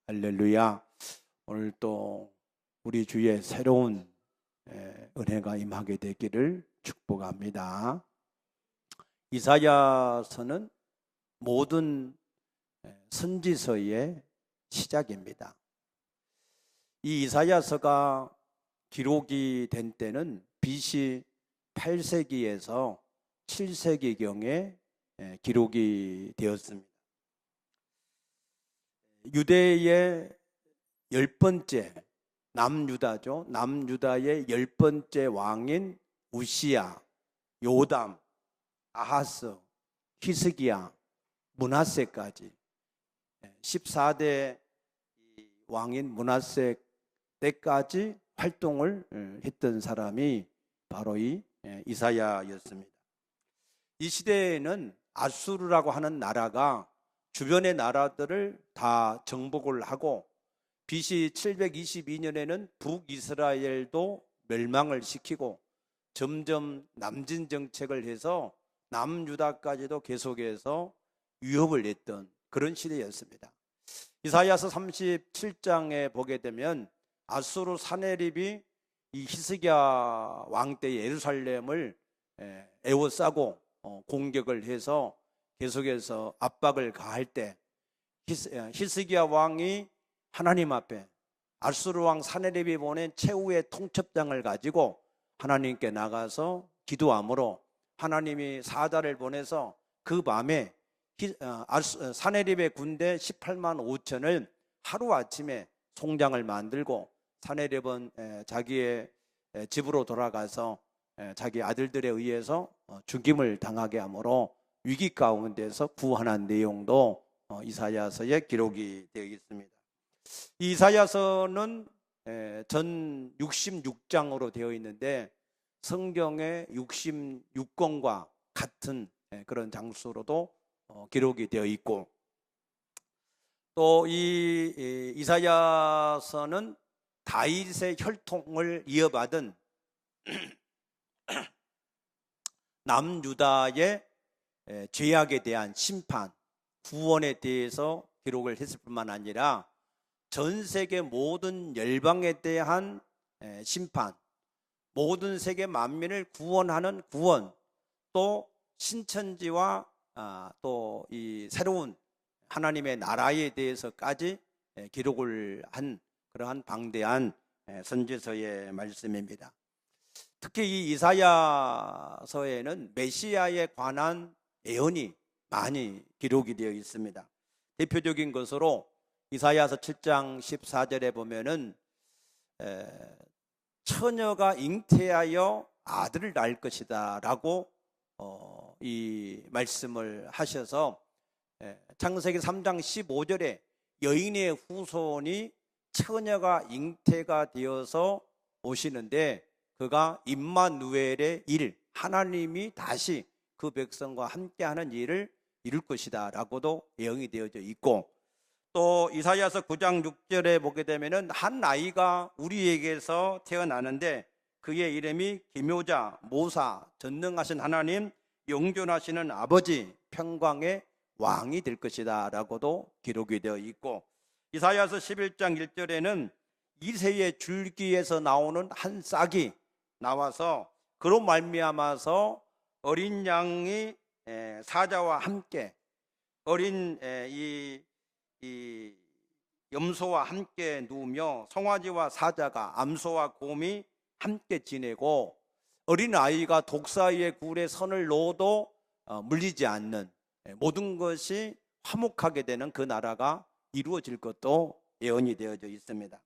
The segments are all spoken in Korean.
할렐루야. 오늘 또 우리 주의 새로운 은혜가 임하게 되기를 축복합니다. 이사야서는 모든 선지서의 시작입니다. 이 이사야서가 기록이 된 때는 BC 8세기에서 7세기경에 기록이 되었습니다. 유대의 10번째 남유다죠. 남유다의 10번째 왕인 우시야, 요담, 아하스, 히스기야, 므낫세까지 14대 왕인 므낫세 때까지 활동을 했던 사람이 바로 이 이사야였습니다. 이 시대에는 아수르라고 하는 나라가 주변의 나라들을 다 정복을 하고 BC 722년에는 북이스라엘도 멸망을 시키고 점점 남진 정책을 해서 남유다까지도 계속해서 위협을 했던 그런 시대였습니다. 이사야서 37장에 보게 되면 아수르 사네립이 이 히스기야 왕 때 예루살렘을 에워싸고 공격을 해서 계속해서 압박을 가할 때 히스기야 왕이 하나님 앞에 아수르 왕 사네립이 보낸 최후의 통첩장을 가지고 하나님께 나가서 기도함으로 하나님이 사자를 보내서 그 밤에 사네립의 군대 18만 5천을 하루아침에 송장을 만들고 사네립은 자기의 집으로 돌아가서 자기 아들들에 의해서 죽임을 당하게 하므로 위기 가운데서 구원한 내용도 이사야서에 기록이 되어 있습니다. 이 이사야서는 전 66장으로 되어 있는데 성경의 66권과 같은 그런 장수로도 기록이 되어 있고, 또 이 이사야서는 다윗의 혈통을 이어받은 남유다의 죄악에 대한 심판, 구원에 대해서 기록을 했을 뿐만 아니라 전 세계 모든 열방에 대한 심판, 모든 세계 만민을 구원하는 구원, 또 신천지와 또 이 새로운 하나님의 나라에 대해서까지 기록을 한 그러한 방대한 선지서의 말씀입니다. 특히 이 이사야서에는 메시아에 관한 예언이 많이 기록이 되어 있습니다. 대표적인 것으로 이사야서 7장 14절에 보면은 처녀가 잉태하여 아들을 낳을 것이다 라고 이 말씀을 하셔서 창세기 3장 15절에 여인의 후손이 처녀가 잉태가 되어서 오시는데 그가 임마누엘의 일, 하나님이 다시 그 백성과 함께하는 일을 이룰 것이다 라고도 예언이 되어져 있고, 또 이사야서 9장 6절에 보게 되면은 한 아이가 우리에게서 태어나는데 그의 이름이 기묘자, 모사, 전능하신 하나님, 영존하시는 아버지, 평강의 왕이 될 것이다 라고도 기록이 되어 있고, 이사야서 11장 1절에는 이새의 줄기에서 나오는 한 싹이 나와서 그로 말미암아서 어린 양이 사자와 함께 어린 이 염소와 함께 누우며 송아지와 사자가 암소와 곰이 함께 지내고 어린아이가 독사의 굴에 선을 놓아도 물리지 않는 모든 것이 화목하게 되는 그 나라가 이루어질 것도 예언이 되어져 있습니다.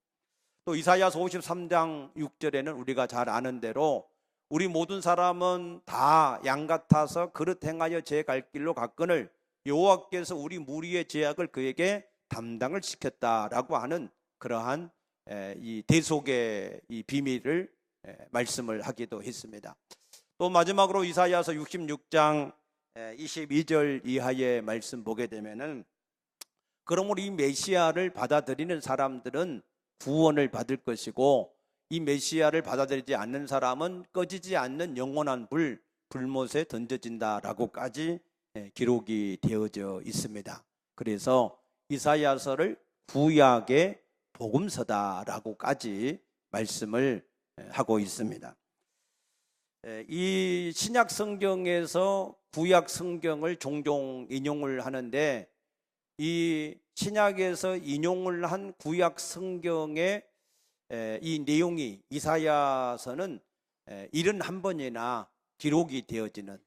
또 이사야서 53장 6절에는 우리가 잘 아는 대로 우리 모든 사람은 다 양 같아서 그릇 행하여 제 갈 길로 갔거늘 여호와께서 우리 무리의 죄악을 그에게 담당을 시켰다라고 하는 그러한 이 대속의 이 비밀을 말씀을 하기도 했습니다. 또 마지막으로 이사야서 66장 22절 이하의 말씀 보게 되면은 그러므로 이 메시아를 받아들이는 사람들은 구원을 받을 것이고 이 메시아를 받아들이지 않는 사람은 꺼지지 않는 영원한 불못에 던져진다라고까지 기록이 되어져 있습니다. 그래서 이사야서를 구약의 복음서다라고까지 말씀을 하고 있습니다. 이 신약 성경에서 구약 성경을 종종 인용을 하는데, 이 신약에서 인용을 한 구약 성경의 이 내용이 이사야서는 71번이나 기록이 되어지는,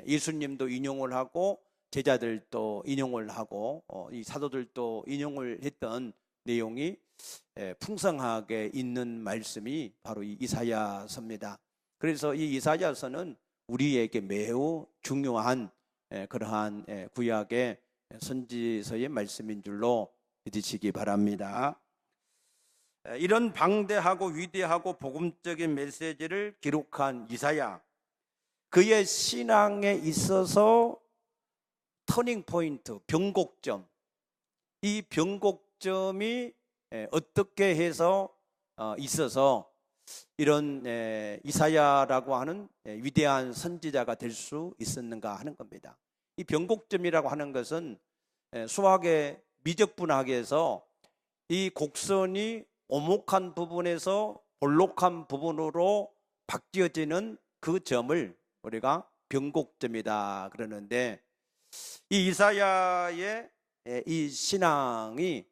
예수님도 인용을 하고 제자들도 인용을 하고 이 사도들도 인용을 했던 내용이 풍성하게 있는 말씀이 바로 이 이사야서입니다. 그래서 이 이사야서는 우리에게 매우 중요한 그러한 구약의 선지서의 말씀인 줄로 믿으시기 바랍니다. 이런 방대하고 위대하고 복음적인 메시지를 기록한 이사야, 그의 신앙에 있어서 터닝 포인트, 변곡점, 이 변곡점이 어떻게 해서 있어서 이런 이사야라고 하는 위대한 선지자가 될 수 있었는가 하는 겁니다. 이 변곡점이라고 하는 것은 수학의 미적분학에서 이 곡선이 오목한 부분에서 볼록한 부분으로 바뀌어지는 그 점을 우리가 변곡점이다 그러는데, 이 이사야의 이 신앙이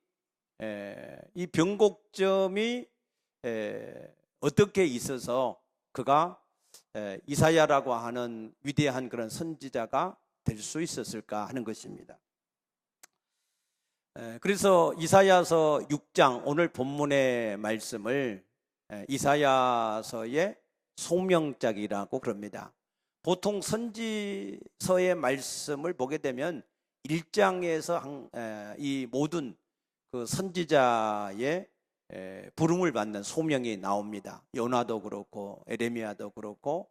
이 변곡점이 어떻게 있어서 그가 이사야라고 하는 위대한 그런 선지자가 될 수 있었을까 하는 것입니다. 그래서 이사야서 6장, 오늘 본문의 말씀을 이사야서의 소명작이라고 그럽니다. 보통 선지서의 말씀을 보게 되면 1장에서 이 모든 그 선지자의 부름을 받는 소명이 나옵니다. 요나도 그렇고 에레미야도 그렇고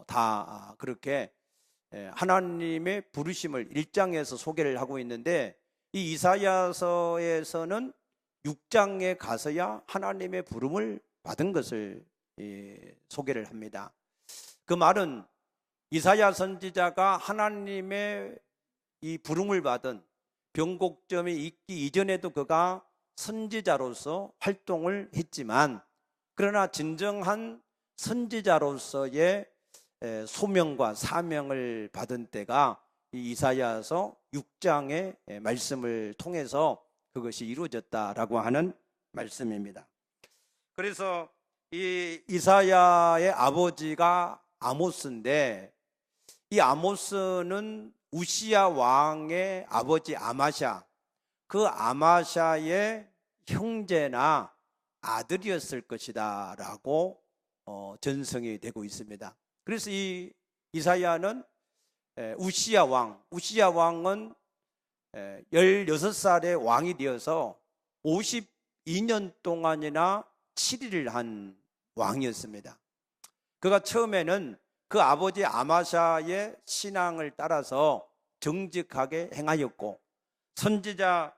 다 그렇게 하나님의 부르심을 1장에서 소개를 하고 있는데, 이 이사야서에서는 6장에 가서야 하나님의 부름을 받은 것을 소개를 합니다. 그 말은 이사야 선지자가 하나님의 이 부름을 받은 변곡점이 있기 이전에도 그가 선지자로서 활동을 했지만, 그러나 진정한 선지자로서의 소명과 사명을 받은 때가 이 이사야서 6장의 말씀을 통해서 그것이 이루어졌다라고 하는 말씀입니다. 그래서 이 이사야의 아버지가 아모스인데, 이 아모스는 우시야 왕의 아버지 아마샤, 그 아마샤의 형제나 아들이었을 것이다 라고 전성이 되고 있습니다. 그래서 이 이사야는 우시야 왕은 16살에 왕이 되어서 52년 동안이나 7일을 한 왕이었습니다. 그가 처음에는 그 아버지 아마샤의 신앙을 따라서 정직하게 행하였고, 선지자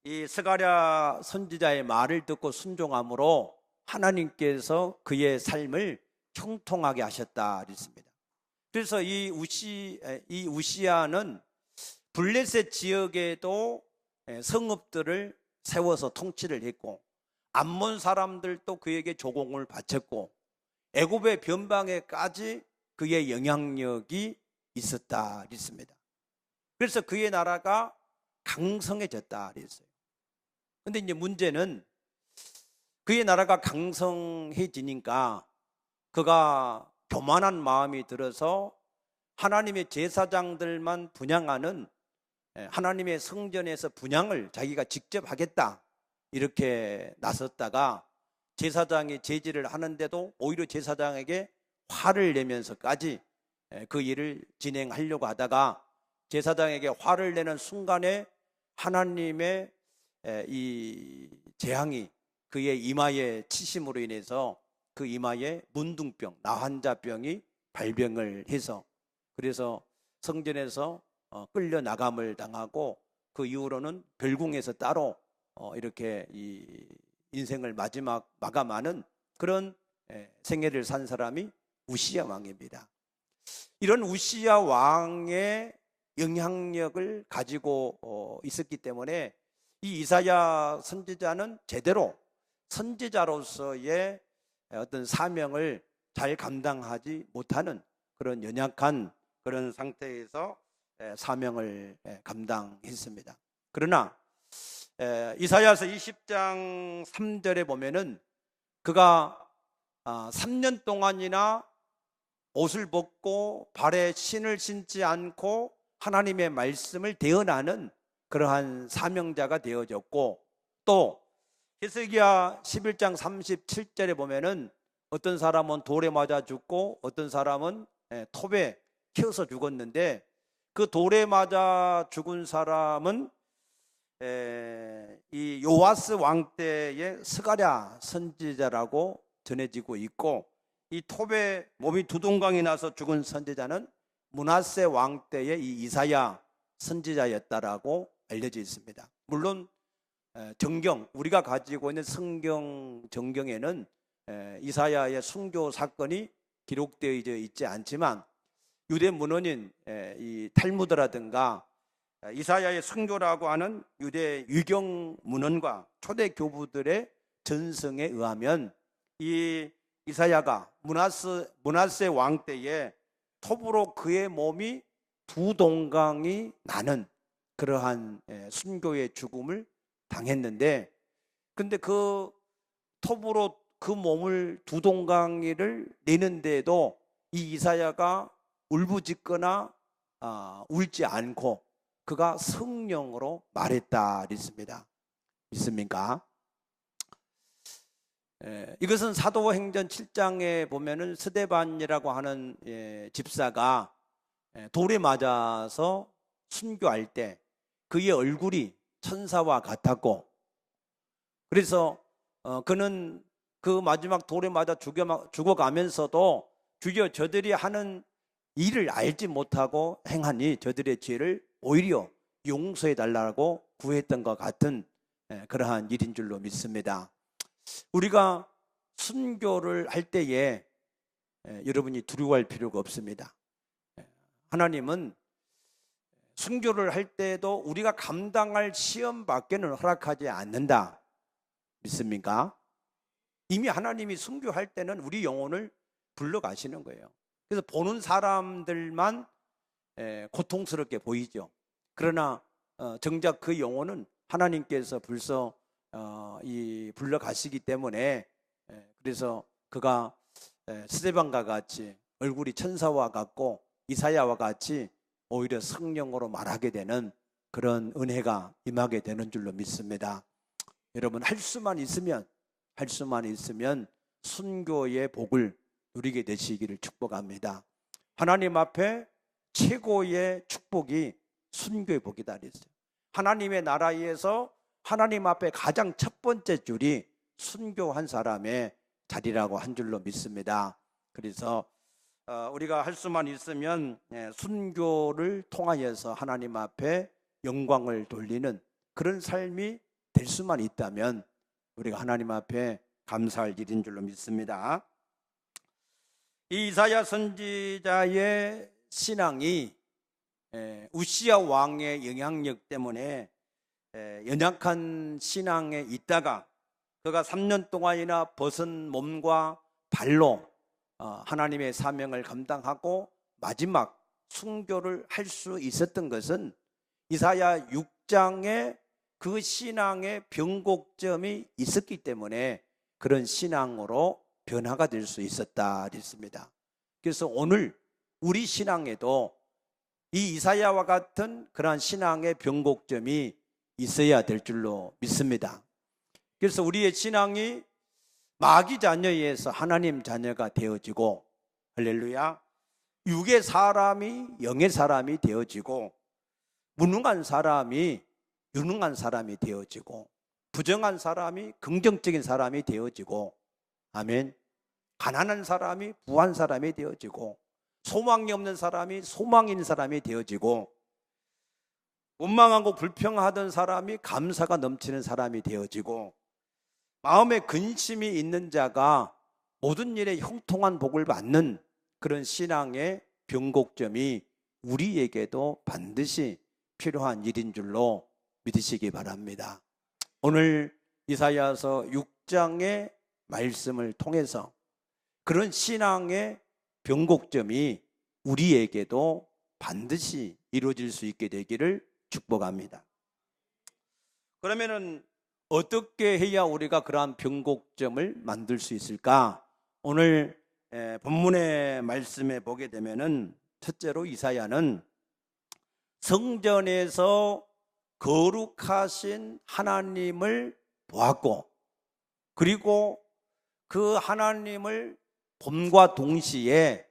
이 스가랴 선지자의 말을 듣고 순종함으로 하나님께서 그의 삶을 형통하게 하셨다 그랬습니다. 그래서 이 우시야는 블레셋 지역에도 성읍들을 세워서 통치를 했고, 암몬 사람들도 그에게 조공을 바쳤고, 애굽의 변방에까지 그의 영향력이 있었다 그랬습니다. 그래서 그의 나라가 강성해졌다 그랬어요. 그런데 이제 문제는 그의 나라가 강성해지니까 그가 교만한 마음이 들어서 하나님의 제사장들만 분향하는, 하나님의 성전에서 분향을 자기가 직접 하겠다 이렇게 나섰다가, 제사장이 제지를 하는데도 오히려 제사장에게 화를 내면서까지 그 일을 진행하려고 하다가, 제사장에게 화를 내는 순간에 하나님의 이 재앙이 그의 이마에 치심으로 인해서 그 이마에 문둥병, 나환자병이 발병을 해서, 그래서 성전에서 끌려 나감을 당하고, 그 이후로는 별궁에서 따로 이렇게 이 인생을 마감하는 그런 생애를 산 사람이 우시야 왕입니다. 이런 우시야 왕의 영향력을 가지고 있었기 때문에 이 이사야 선지자는 제대로 선지자로서의 어떤 사명을 잘 감당하지 못하는 그런 연약한 그런 상태에서 사명을 감당했습니다. 그러나 이사야서 20장 3절에 보면은 그가 3년 동안이나 옷을 벗고 발에 신을 신지 않고 하나님의 말씀을 대언하는 그러한 사명자가 되어졌고, 또 히스기야 11장 37절에 보면은 어떤 사람은 돌에 맞아 죽고 어떤 사람은 톱에 휘어서 죽었는데, 그 돌에 맞아 죽은 사람은 이 요아스 왕 때의 스가랴 선지자라고 전해지고 있고, 이 톱에 몸이 두동강이 나서 죽은 선지자는 므낫세 왕 때의 이 이사야 선지자였다라고 알려져 있습니다. 물론 정경, 우리가 가지고 있는 성경 정경에는 이사야의 순교 사건이 기록되어 있지 않지만, 유대 문헌인 이 탈무드라든가 이사야의 순교라고 하는 유대 유경 문헌과 초대 교부들의 전승에 의하면 이 이사야가 므낫세 왕 때에 톱으로 그의 몸이 두 동강이 나는 그러한 순교의 죽음을 당했는데, 근데 그 톱으로 그 몸을 두 동강이를 내는데도 이 이사야가 울부짖거나 울지 않고 그가 성령으로 말했다 그랬습니다. 믿습니까? 이것은 사도행전 7장에 보면은 스데반이라고 하는 집사가 돌에 맞아서 순교할 때 그의 얼굴이 천사와 같았고, 그래서 그는 그 마지막 돌에 맞아 죽어가면서도 주여 저들이 하는 일을 알지 못하고 행하니 저들의 죄를 오히려 용서해 달라고 구했던 것 같은 그러한 일인 줄로 믿습니다. 우리가 순교를 할 때에 여러분이 두려워할 필요가 없습니다. 하나님은 순교를 할 때도 우리가 감당할 시험밖에는 허락하지 않는다. 믿습니까? 이미 하나님이 순교할 때는 우리 영혼을 불러가시는 거예요. 그래서 보는 사람들만 고통스럽게 보이죠. 그러나 정작 그 영혼은 하나님께서 벌써 불러가시기 때문에, 그래서 그가 스데반과 같이 얼굴이 천사와 같고 이사야와 같이 오히려 성령으로 말하게 되는 그런 은혜가 임하게 되는 줄로 믿습니다. 여러분, 할 수만 있으면 순교의 복을 누리게 되시기를 축복합니다. 하나님 앞에 최고의 축복이 순교의 복이다 그랬어요. 하나님의 나라에서 하나님 앞에 가장 첫 번째 줄이 순교한 사람의 자리라고 한 줄로 믿습니다. 그래서 우리가 할 수만 있으면 순교를 통하여서 하나님 앞에 영광을 돌리는 그런 삶이 될 수만 있다면 우리가 하나님 앞에 감사할 일인 줄로 믿습니다. 이 이사야 선지자의 신앙이 우시야 왕의 영향력 때문에 연약한 신앙에 있다가 그가 3년 동안이나 벗은 몸과 발로 하나님의 사명을 감당하고 마지막 순교를 할 수 있었던 것은 이사야 6장에 그 신앙의 변곡점이 있었기 때문에 그런 신앙으로 변화가 될 수 있었다 그랬습니다. 그래서 오늘 우리 신앙에도 이 이사야와 같은 그러한 신앙의 변곡점이 있어야 될 줄로 믿습니다. 그래서 우리의 신앙이 마귀 자녀에 의해서 하나님 자녀가 되어지고, 할렐루야, 육의 사람이 영의 사람이 되어지고, 무능한 사람이 유능한 사람이 되어지고, 부정한 사람이 긍정적인 사람이 되어지고, 아멘, 가난한 사람이 부한 사람이 되어지고, 소망이 없는 사람이 소망 있는 사람이 되어지고, 원망하고 불평하던 사람이 감사가 넘치는 사람이 되어지고, 마음에 근심이 있는 자가 모든 일에 형통한 복을 받는 그런 신앙의 변곡점이 우리에게도 반드시 필요한 일인 줄로 믿으시기 바랍니다. 오늘 이사야서 6장의 말씀을 통해서 그런 신앙의 변곡점이 우리에게도 반드시 이루어질 수 있게 되기를 축복합니다. 그러면은 어떻게 해야 우리가 그러한 변곡점을 만들 수 있을까? 오늘 본문의 말씀에 보게 되면은 첫째로 이사야는 성전에서 거룩하신 하나님을 보았고, 그리고 그 하나님을 봄과 동시에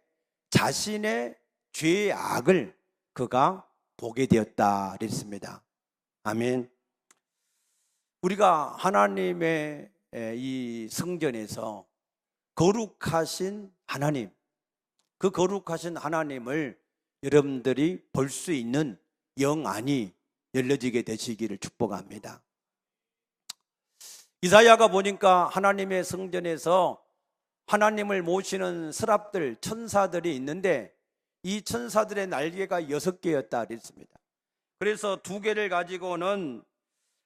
자신의 죄의 악을 그가 보게 되었다 그랬습니다. 아멘. 우리가 하나님의 이 성전에서 거룩하신 하나님, 그 거룩하신 하나님을 여러분들이 볼 수 있는 영안이 열려지게 되시기를 축복합니다. 이사야가 보니까 하나님의 성전에서 하나님을 모시는 스랍들, 천사들이 있는데 이 천사들의 날개가 6개였다 그랬습니다. 그래서 2개를 가지고는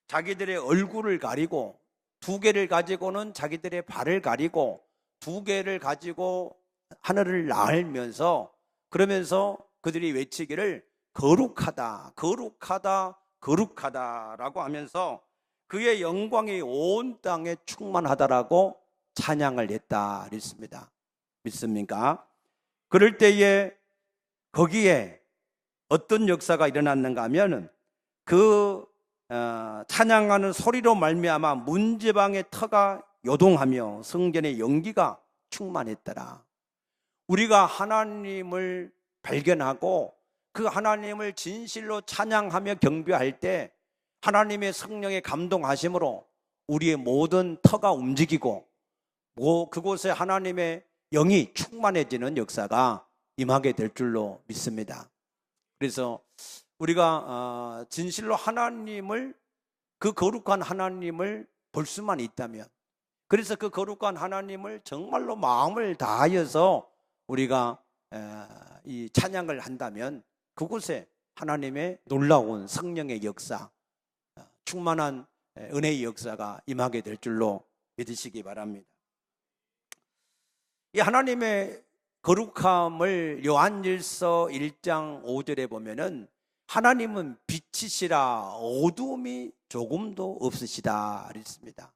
자기들의 얼굴을 가리고, 2개를 가지고는 자기들의 발을 가리고, 2개를 가지고 하늘을 날면서, 그러면서 그들이 외치기를 거룩하다, 거룩하다, 거룩하다라고 하면서 그의 영광이 온 땅에 충만하다라고 찬양을 했다 그랬습니다. 믿습니까? 그럴 때에 거기에 어떤 역사가 일어났는가 하면 그 찬양하는 소리로 말미암아 문지방의 터가 요동하며 성전의 연기가 충만했더라. 우리가 하나님을 발견하고 그 하나님을 진실로 찬양하며 경배할 때 하나님의 성령의 감동하심으로 우리의 모든 터가 움직이고 그곳에 하나님의 영이 충만해지는 역사가 임하게 될 줄로 믿습니다. 그래서 우리가 진실로 하나님을, 그 거룩한 하나님을 볼 수만 있다면, 그래서 그 거룩한 하나님을 정말로 마음을 다하여서 우리가 이 찬양을 한다면 그곳에 하나님의 놀라운 성령의 역사, 충만한 은혜의 역사가 임하게 될 줄로 믿으시기 바랍니다. 이 하나님의 거룩함을 요한일서 1장 5절에 보면은 하나님은 빛이시라 어둠이 조금도 없으시다 그랬습니다.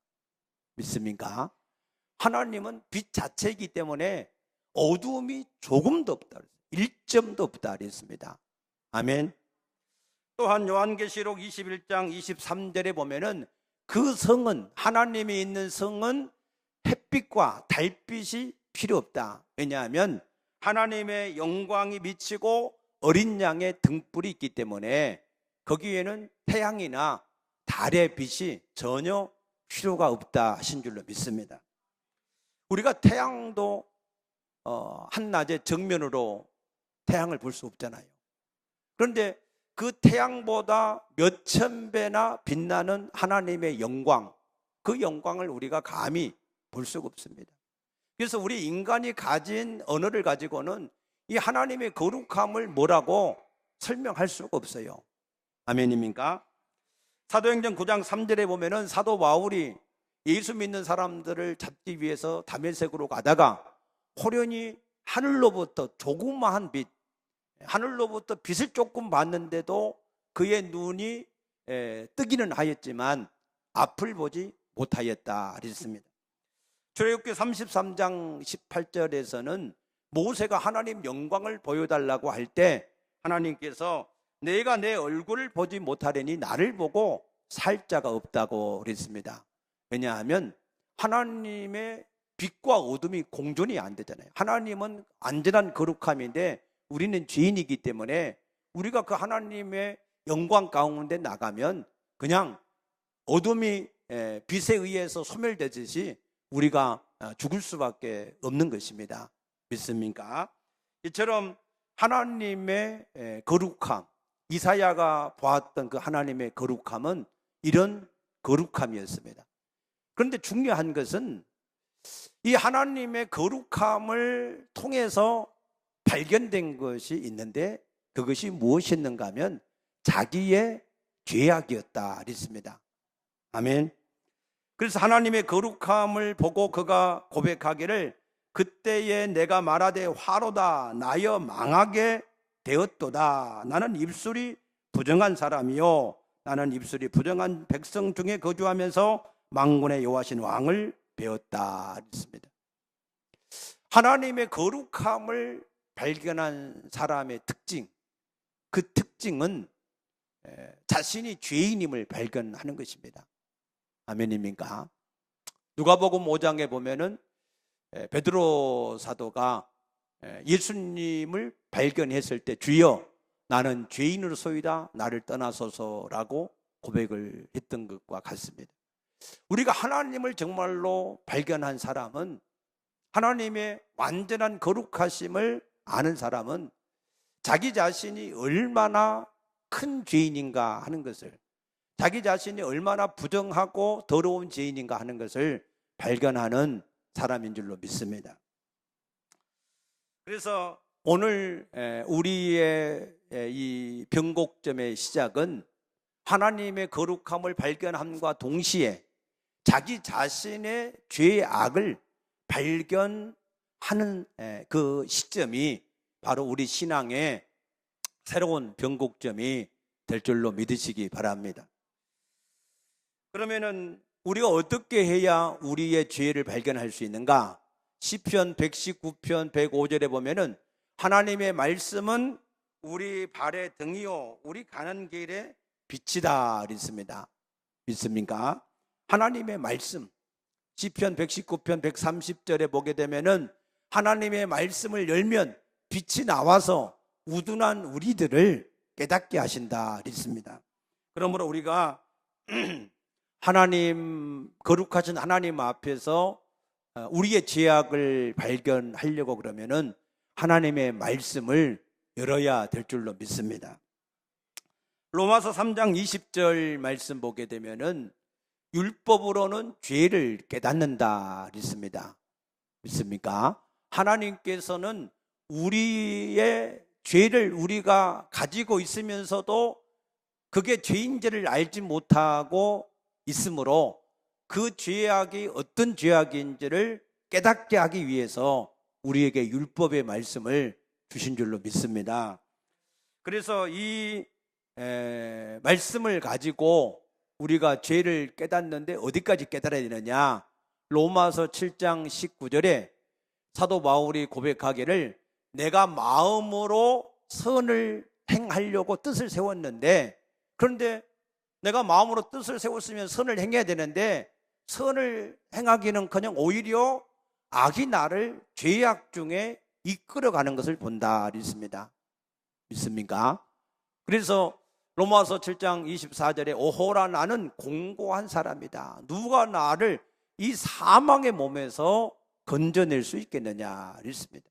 믿습니까? 하나님은 빛 자체이기 때문에 어둠이 조금도 없다, 1점도 없다 그랬습니다. 아멘. 또한 요한계시록 21장 23절에 보면은 그 성은, 하나님이 있는 성은 햇빛과 달빛이 필요 없다. 왜냐하면 하나님의 영광이 비치고 어린 양의 등불이 있기 때문에 거기에는 태양이나 달의 빛이 전혀 필요가 없다 하신 줄로 믿습니다. 우리가 태양도 한낮에 정면으로 태양을 볼 수 없잖아요. 그런데 그 태양보다 몇천 배나 빛나는 하나님의 영광, 그 영광을 우리가 감히 볼 수가 없습니다. 그래서 우리 인간이 가진 언어를 가지고는 이 하나님의 거룩함을 뭐라고 설명할 수가 없어요. 아멘입니까? 사도행전 9장 3절에 보면은 사도 바울이 예수 믿는 사람들을 잡기 위해서 다메섹으로 가다가 호련히 하늘로부터 조그마한 빛, 하늘로부터 빛을 조금 봤는데도 그의 눈이 뜨기는 하였지만 앞을 보지 못하였다 그랬습니다. 출애굽기 33장 18절에서는 모세가 하나님 영광을 보여달라고 할 때 하나님께서 내가 내 얼굴을 보지 못하려니 나를 보고 살 자가 없다고 그랬습니다. 왜냐하면 하나님의 빛과 어둠이 공존이 안 되잖아요. 하나님은 완전한 거룩함인데 우리는 죄인이기 때문에 우리가 그 하나님의 영광 가운데 나가면 그냥 어둠이 빛에 의해서 소멸되듯이 우리가 죽을 수밖에 없는 것입니다. 믿습니까? 이처럼 하나님의 거룩함, 이사야가 보았던 그 하나님의 거룩함은 이런 거룩함이었습니다. 그런데 중요한 것은 이 하나님의 거룩함을 통해서 발견된 것이 있는데 그것이 무엇이었는가 하면 자기의 죄악이었다 그랬습니다. 아멘. 그래서 하나님의 거룩함을 보고 그가 고백하기를 그때에 내가 말하되 화로다 나여 망하게 되었도다. 나는 입술이 부정한 사람이요 나는 입술이 부정한 백성 중에 거주하면서 만군의 여호와신 왕을 배웠다 했습니다. 하나님의 거룩함을 발견한 사람의 특징, 그 특징은 자신이 죄인임을 발견하는 것입니다. 아멘입니까? 누가복음 5장에 보면은 베드로 사도가 예수님을 발견했을 때 주여 나는 죄인으로소이다 나를 떠나소서라고 고백을 했던 것과 같습니다. 우리가 하나님을 정말로 발견한 사람은, 하나님의 완전한 거룩하심을 아는 사람은 자기 자신이 얼마나 큰 죄인인가 하는 것을, 자기 자신이 얼마나 부정하고 더러운 죄인인가 하는 것을 발견하는 사람인 줄로 믿습니다. 그래서 오늘 우리의 이 변곡점의 시작은 하나님의 거룩함을 발견함과 동시에 자기 자신의 죄의 악을 발견하는 그 시점이 바로 우리 신앙의 새로운 변곡점이 될 줄로 믿으시기 바랍니다. 그러면은 우리가 어떻게 해야 우리의 죄를 발견할 수 있는가? 시편 119편 105절에 보면은 하나님의 말씀은 우리 발의 등이요 우리 가는 길에 빛이다 그랬습니다. 믿습니까? 하나님의 말씀, 시편 119편 130절에 보게 되면은 하나님의 말씀을 열면 빛이 나와서 우둔한 우리들을 깨닫게 하신다 그랬습니다. 그러므로 우리가 하나님, 거룩하신 하나님 앞에서 우리의 죄악을 발견하려고 그러면은 하나님의 말씀을 열어야 될 줄로 믿습니다. 로마서 3장 20절 말씀 보게 되면은 율법으로는 죄를 깨닫는다 그랬습니다. 믿습니까? 하나님께서는 우리의 죄를 우리가 가지고 있으면서도 그게 죄인지를 알지 못하고 있으므로 그 죄악이 어떤 죄악인지를 깨닫게 하기 위해서 우리에게 율법의 말씀을 주신 줄로 믿습니다. 그래서 이 말씀을 가지고 우리가 죄를 깨닫는데 어디까지 깨달아야 되느냐? 로마서 7장 19절에 사도 바울이 고백하기를 내가 마음으로 선을 행하려고 뜻을 세웠는데, 그런데 내가 마음으로 뜻을 세웠으면 선을 행해야 되는데 선을 행하기는커녕 오히려 악이 나를 죄악 중에 이끌어가는 것을 본다 그랬습니다. 믿습니까? 그래서 로마서 7장 24절에 오호라 나는 공고한 사람이다. 누가 나를 이 사망의 몸에서 건져낼 수 있겠느냐 그랬습니다.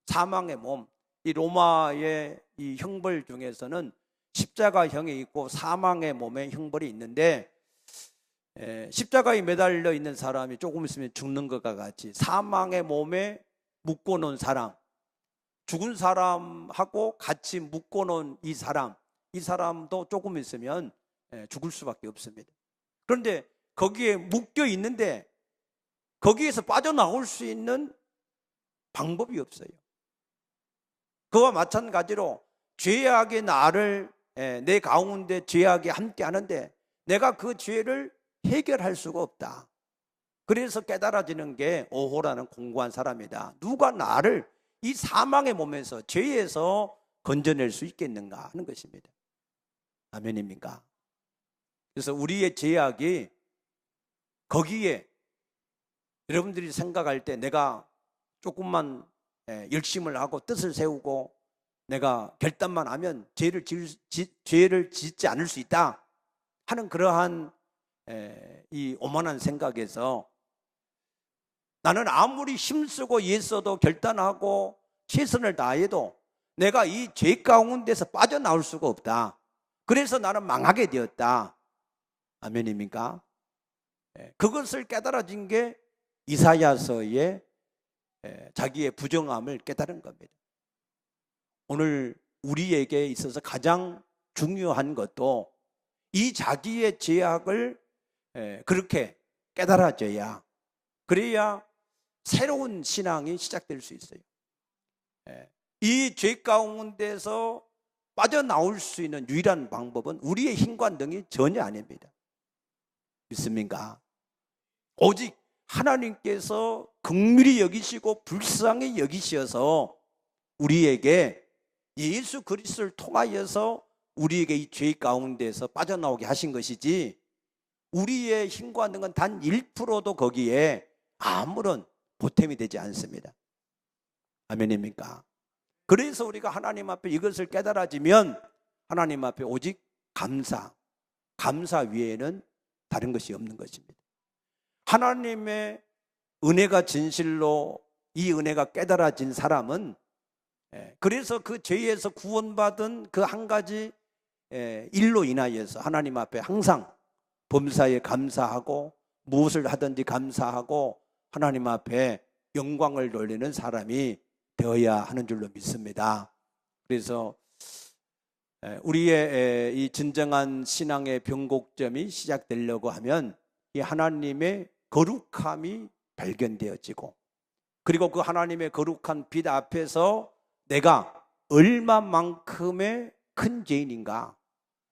사망의 몸, 이 로마의 이 형벌 중에서는 십자가형이 있고 사망의 몸에 형벌이 있는데 십자가에 매달려 있는 사람이 조금 있으면 죽는 것과 같이 사망의 몸에 묶어놓은 사람, 죽은 사람하고 같이 묶어놓은 이 사람도 조금 있으면 죽을 수밖에 없습니다. 그런데 거기에 묶여 있는데 거기에서 빠져나올 수 있는 방법이 없어요. 그와 마찬가지로 죄악의 나를 내 가운데 죄악이 함께 하는데 내가 그 죄를 해결할 수가 없다. 그래서 깨달아지는 게 오호라는 공고한 사람이다. 누가 나를 이 사망의 몸에서 죄에서 건져낼 수 있겠는가 하는 것입니다. 아멘입니까? 그래서 우리의 죄악이 거기에 여러분들이 생각할 때 내가 조금만 열심을 하고 뜻을 세우고 내가 결단만 하면 죄를 짓지 않을 수 있다 하는 그러한 이 오만한 생각에서 나는 아무리 힘쓰고 애써도 결단하고 최선을 다해도 내가 이 죄 가운데서 빠져나올 수가 없다. 그래서 나는 망하게 되었다. 아멘입니까? 그것을 깨달아진 게 이사야서의 자기의 부정함을 깨달은 겁니다. 오늘 우리에게 있어서 가장 중요한 것도 이 자기의 죄악을 그렇게 깨달아져야, 그래야 새로운 신앙이 시작될 수 있어요. 이 죄 가운데서 빠져나올 수 있는 유일한 방법은 우리의 힘과 능이 전혀 아닙니다. 믿습니까? 오직 하나님께서 긍휼히 여기시고 불쌍히 여기셔서 우리에게 예수 그리스도를 통하여서 우리에게 이 죄 가운데서 빠져나오게 하신 것이지, 우리의 힘과 능은 단 1%도 거기에 아무런 보탬이 되지 않습니다. 아멘입니까? 그래서 우리가 하나님 앞에 이것을 깨달아지면 하나님 앞에 오직 감사 외에는 다른 것이 없는 것입니다. 하나님의 은혜가 진실로 이 은혜가 깨달아진 사람은, 그래서 그 죄에서 구원받은 그 한 가지 일로 인하여서 하나님 앞에 항상 범사에 감사하고 무엇을 하든지 감사하고 하나님 앞에 영광을 돌리는 사람이 되어야 하는 줄로 믿습니다. 그래서 우리의 이 진정한 신앙의 변곡점이 시작되려고 하면 이 하나님의 거룩함이 발견되어지고, 그리고 그 하나님의 거룩한 빛 앞에서 내가 얼마만큼의 큰 죄인인가.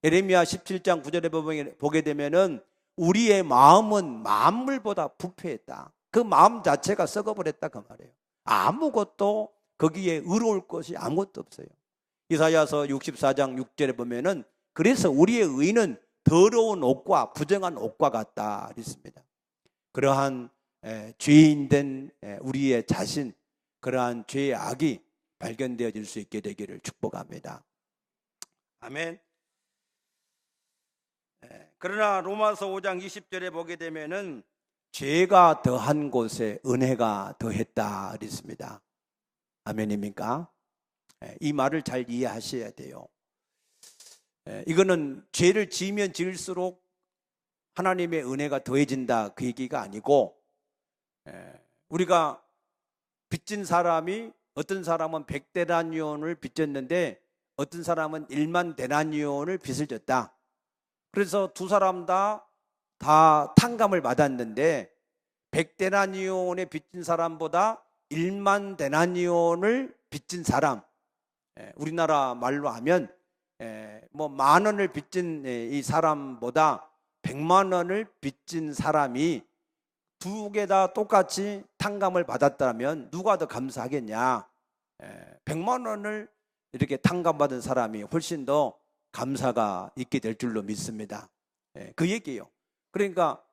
예레미야 17장 9절에 보게 되면은 우리의 마음은 만물보다 부패했다. 그 마음 자체가 썩어버렸다 그 말이에요. 아무것도 거기에 의로울 것이 아무것도 없어요. 이사야서 64장 6절에 보면은 그래서 우리의 의는 더러운 옷과 부정한 옷과 같다 그랬습니다. 그러한 죄인된 우리의 자신, 그러한 죄의 악이 발견되어질 수 있게 되기를 축복합니다. 아멘. 그러나 로마서 5장 20절에 보게 되면은 죄가 더한 곳에 은혜가 더했다 그랬습니다. 아멘입니까? 이 말을 잘 이해하셔야 돼요. 이거는 죄를 지으면 지을수록 하나님의 은혜가 더해진다 그 얘기가 아니고, 우리가 빚진 사람이, 어떤 사람은 100데나리온을 빚졌는데 어떤 사람은 1만 데나리온을 빚을 졌다. 그래서 두 사람 다 탕감을 받았는데 100데나리온에 빚진 사람보다 1만 데나리온을 빚진 사람, 우리나라 말로 하면 뭐 10,000원을 빚진 이 사람보다 100만 원을 빚진 사람이 두 개 다 똑같이 탕감을 받았다면 누가 더 감사하겠냐? 100만 원을 이렇게 탕감받은 사람이 훨씬 더 감사가 있게 될 줄로 믿습니다. 그 얘기예요. 그러니까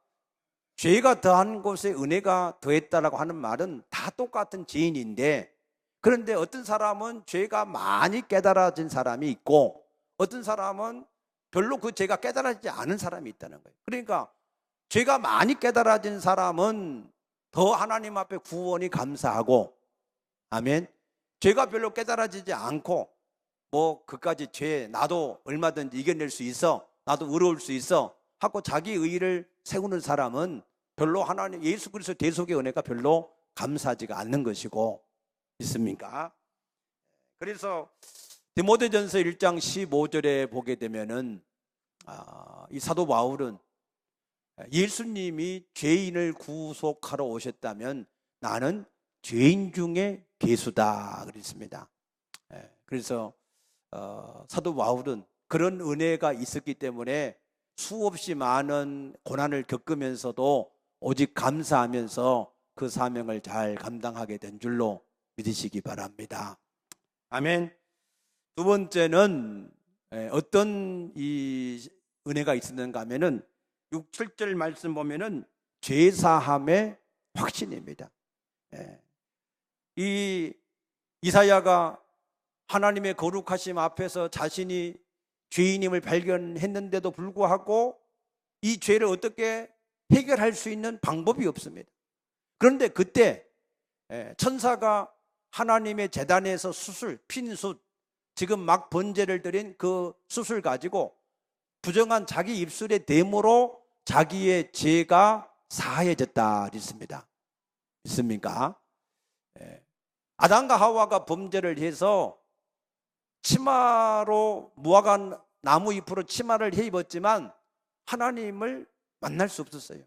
죄가 더한 곳에 은혜가 더했다라고 하는 말은 다 똑같은 죄인인데, 그런데 어떤 사람은 죄가 많이 깨달아진 사람이 있고 어떤 사람은 별로 그 죄가 깨달아지지 않은 사람이 있다는 거예요. 그러니까 죄가 많이 깨달아진 사람은 더 하나님 앞에 구원이 감사하고, 아멘. 죄가 별로 깨달아지지 않고 뭐 그까지 죄 나도 얼마든지 이겨낼 수 있어, 나도 의로울 수 있어 하고 자기 의의를 세우는 사람은 별로 하나님 예수 그리스도 대속의 은혜가 별로 감사하지가 않는 것이고, 있습니까? 그래서 디모데전서 1장 15절에 보게 되면은 이 사도 바울은 예수님이 죄인을 구속하러 오셨다면 나는 죄인 중에 괴수다 그랬습니다. 그래서 사도 바울은 그런 은혜가 있었기 때문에 수없이 많은 고난을 겪으면서도 오직 감사하면서 그 사명을 잘 감당하게 된 줄로 믿으시기 바랍니다. 아멘. 두 번째는 어떤 이 은혜가 있었는가 하면은 6, 7절 말씀 보면은 죄사함의 확신입니다. 이 이사야가 하나님의 거룩하심 앞에서 자신이 죄인임을 발견했는데도 불구하고 이 죄를 어떻게 해결할 수 있는 방법이 없습니다. 그런데 그때 천사가 하나님의 제단에서 수술, 핀숫, 지금 막 번제를 드린 그 숫을 가지고 부정한 자기 입술의 댐으로 자기의 죄가 사해졌다 그랬습니다. 있습니까? 아담과 하와가 범죄를 해서 치마로 무화과 나무 잎으로 치마를 해 입었지만 하나님을 만날 수 없었어요.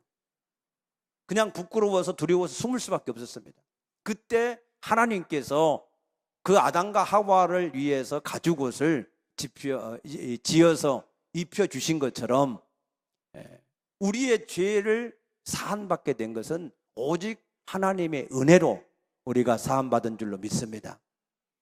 그냥 부끄러워서 두려워서 숨을 수밖에 없었습니다. 그때 하나님께서 그 아담과 하와를 위해서 가죽옷을 지어서 입혀주신 것처럼 우리의 죄를 사함받게 된 것은 오직 하나님의 은혜로 우리가 사함받은 줄로 믿습니다.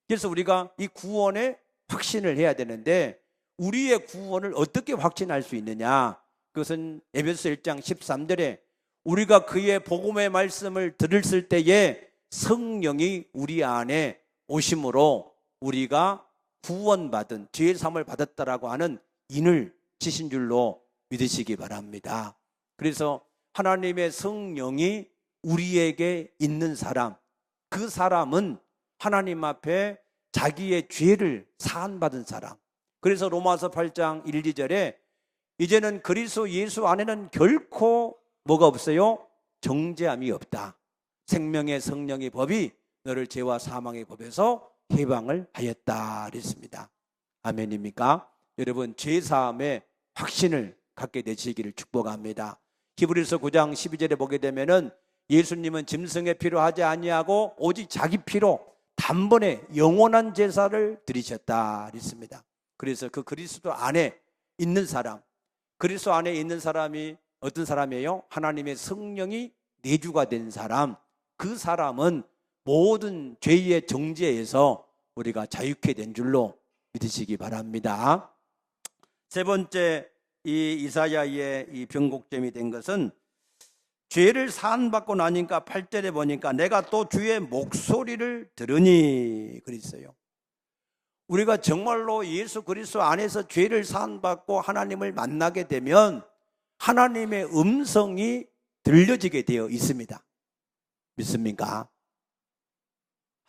그래서 우리가 이 구원에 확신을 해야 되는데 우리의 구원을 어떻게 확신할 수 있느냐? 그것은 에베소 1장 13절에 우리가 그의 복음의 말씀을 들었을 때에 성령이 우리 안에 오심으로 우리가 구원받은 죄의 사함을 받았다라고 하는 인을 지신 줄로 믿으시기 바랍니다. 그래서 하나님의 성령이 우리에게 있는 사람, 그 사람은 하나님 앞에 자기의 죄를 사함받은 사람. 그래서 로마서 8장 1, 2절에 이제는 그리스도 예수 안에는 결코 뭐가 없어요? 정죄함이 없다. 생명의 성령의 법이 너를 죄와 사망의 법에서 해방을 하였다 그랬습니다. 아멘입니까? 여러분 죄 사함의 확신을 갖게 되시기를 축복합니다. 히브리서 9장 12절에 보게 되면은 예수님은 짐승의 피로 하지 아니하고 오직 자기 피로 단번에 영원한 제사를 드리셨다 그랬습니다. 그래서 그 그리스도 안에 있는 사람, 그리스도 안에 있는 사람이 어떤 사람이에요? 하나님의 성령이 내주가 된 사람, 그 사람은 모든 죄의 정죄에서 우리가 자유케 된 줄로 믿으시기 바랍니다. 세 번째 이 이사야의 이 변곡점이 된 것은 죄를 사함받고 나니까 8절에 보니까 내가 또 주의 목소리를 들으니 그랬어요. 우리가 정말로 예수 그리스도 안에서 죄를 사함받고 하나님을 만나게 되면 하나님의 음성이 들려지게 되어 있습니다. 믿습니까?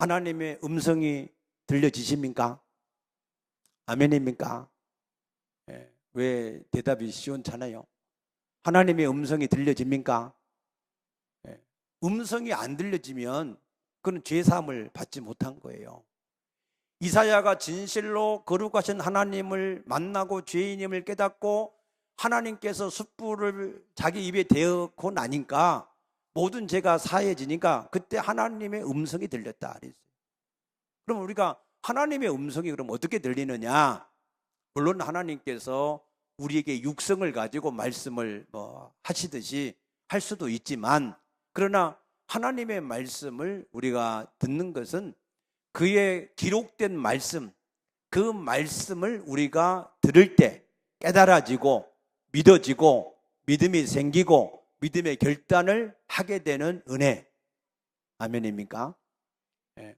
하나님의 음성이 들려지십니까? 아멘입니까? 왜 대답이 시원찮아요? 하나님의 음성이 들려집니까? 음성이 안 들려지면 그건 죄사함을 받지 못한 거예요. 이사야가 진실로 거룩하신 하나님을 만나고 죄인임을 깨닫고 하나님께서 숯불을 자기 입에 대고 나니까 모든 죄가 사해지니까 그때 하나님의 음성이 들렸다 그랬어요. 그럼 우리가 하나님의 음성이 그럼 어떻게 들리느냐? 물론 하나님께서 우리에게 육성을 가지고 말씀을 하시듯이 할 수도 있지만, 그러나 하나님의 말씀을 우리가 듣는 것은 그의 기록된 말씀, 그 말씀을 우리가 들을 때 깨달아지고 믿어지고 믿음이 생기고 믿음의 결단을 하게 되는 은혜. 아멘입니까?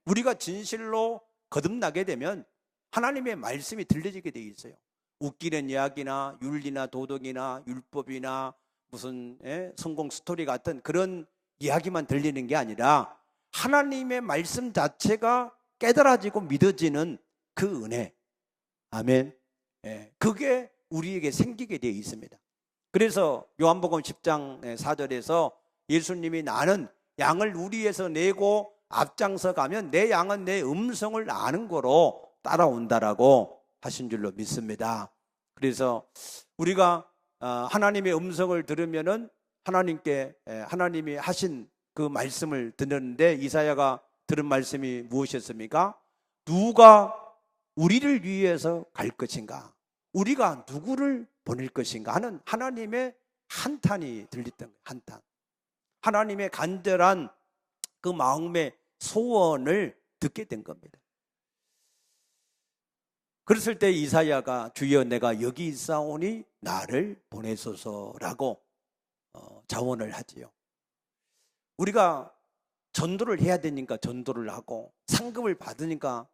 우리가 진실로 거듭나게 되면 하나님의 말씀이 들려지게 되어 있어요. 웃기는 이야기나 윤리나 도덕이나 율법이나 무슨 성공 스토리 같은 그런 이야기만 들리는 게 아니라 하나님의 말씀 자체가 깨달아지고 믿어지는 그 은혜. 아멘. 그게 우리에게 생기게 되어 있습니다. 그래서 요한복음 10장 4절에서 예수님이 나는 양을 우리에서 내고 앞장서 가면 내 양은 내 음성을 아는 거로 따라온다라고 하신 줄로 믿습니다. 그래서 우리가 하나님의 음성을 들으면은 하나님이 하신 그 말씀을 듣는데, 이사야가 들은 말씀이 무엇이었습니까? 누가 우리를 위해서 갈 것인가? 우리가 누구를 보낼 것인가 하는 하나님의 한탄이 들렸던 거예요. 한탄. 하나님의 간절한 그 마음의 소원을 듣게 된 겁니다. 그랬을 때 이사야가 주여 내가 여기 있사오니 나를 보내소서라고 자원을 하지요. 우리가 전도를 해야 되니까 전도를 하고 상급을 받으니까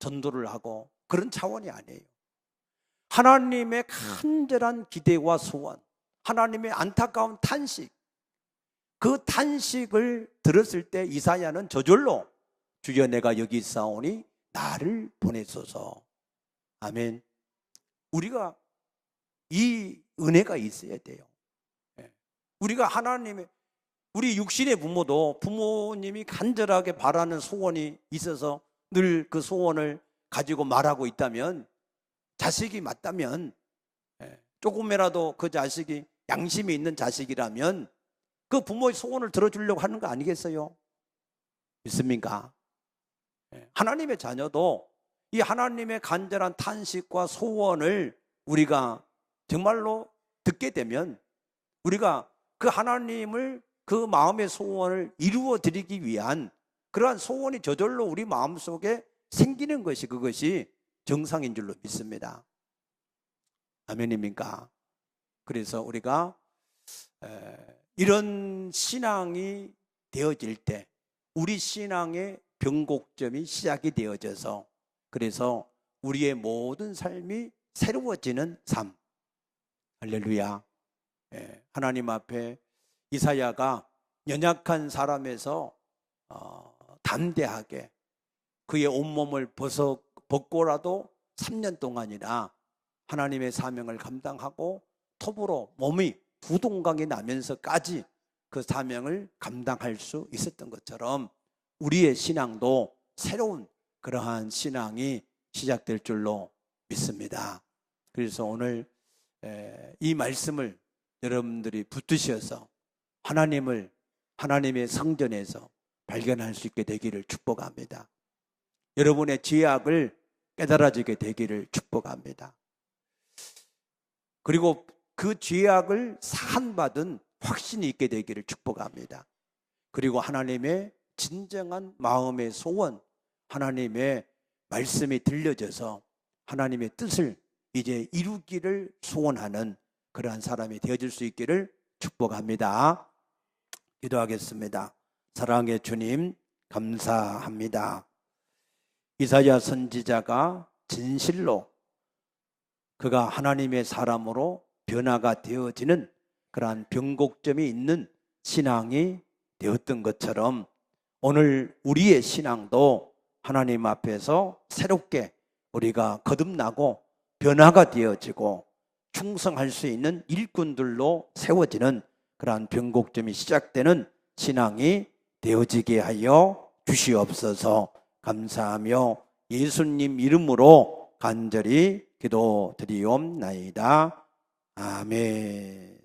전도를 하고 그런 차원이 아니에요. 하나님의 간절한 기대와 소원, 하나님의 안타까운 탄식, 그 탄식을 들었을 때 이사야는 저절로 주여 내가 여기 있사오니 나를 보내소서. 아멘. 우리가 이 은혜가 있어야 돼요. 우리가 우리 육신의 부모도 부모님이 간절하게 바라는 소원이 있어서 늘 그 소원을 가지고 말하고 있다면, 자식이 맞다면 조금이라도 그 자식이 양심이 있는 자식이라면 그 부모의 소원을 들어주려고 하는 거 아니겠어요? 믿습니까? 하나님의 자녀도 이 하나님의 간절한 탄식과 소원을 우리가 정말로 듣게 되면 우리가 그 하나님을 그 마음의 소원을 이루어 드리기 위한 그러한 소원이 저절로 우리 마음속에 생기는 것이 그것이 정상인 줄로 믿습니다. 아멘입니까? 그래서 우리가 이런 신앙이 되어질 때 우리 신앙의 변곡점이 시작이 되어져서 그래서 우리의 모든 삶이 새로워지는 삶. 할렐루야. 하나님 앞에 이사야가 연약한 사람에서 담대하게 그의 온몸을 벗고라도 3년 동안이나 하나님의 사명을 감당하고 톱으로 몸이 부동강이 나면서까지 그 사명을 감당할 수 있었던 것처럼 우리의 신앙도 새로운 그러한 신앙이 시작될 줄로 믿습니다. 그래서 오늘 이 말씀을 여러분들이 붙드셔서 하나님의 성전에서 발견할 수 있게 되기를 축복합니다. 여러분의 죄악을 깨달아지게 되기를 축복합니다. 그리고 그 죄악을 사함받은 확신이 있게 되기를 축복합니다. 그리고 하나님의 진정한 마음의 소원, 하나님의 말씀이 들려져서 하나님의 뜻을 이제 이루기를 소원하는 그러한 사람이 되어질 수 있기를 축복합니다. 기도하겠습니다. 사랑의 주님, 감사합니다. 이사야 선지자가 진실로 그가 하나님의 사람으로 변화가 되어지는 그러한 변곡점이 있는 신앙이 되었던 것처럼 오늘 우리의 신앙도 하나님 앞에서 새롭게 우리가 거듭나고 변화가 되어지고 충성할 수 있는 일꾼들로 세워지는 그러한 변곡점이 시작되는 신앙이 되어지게 하여 주시옵소서. 감사하며 예수님 이름으로 간절히 기도드리옵나이다. 아멘.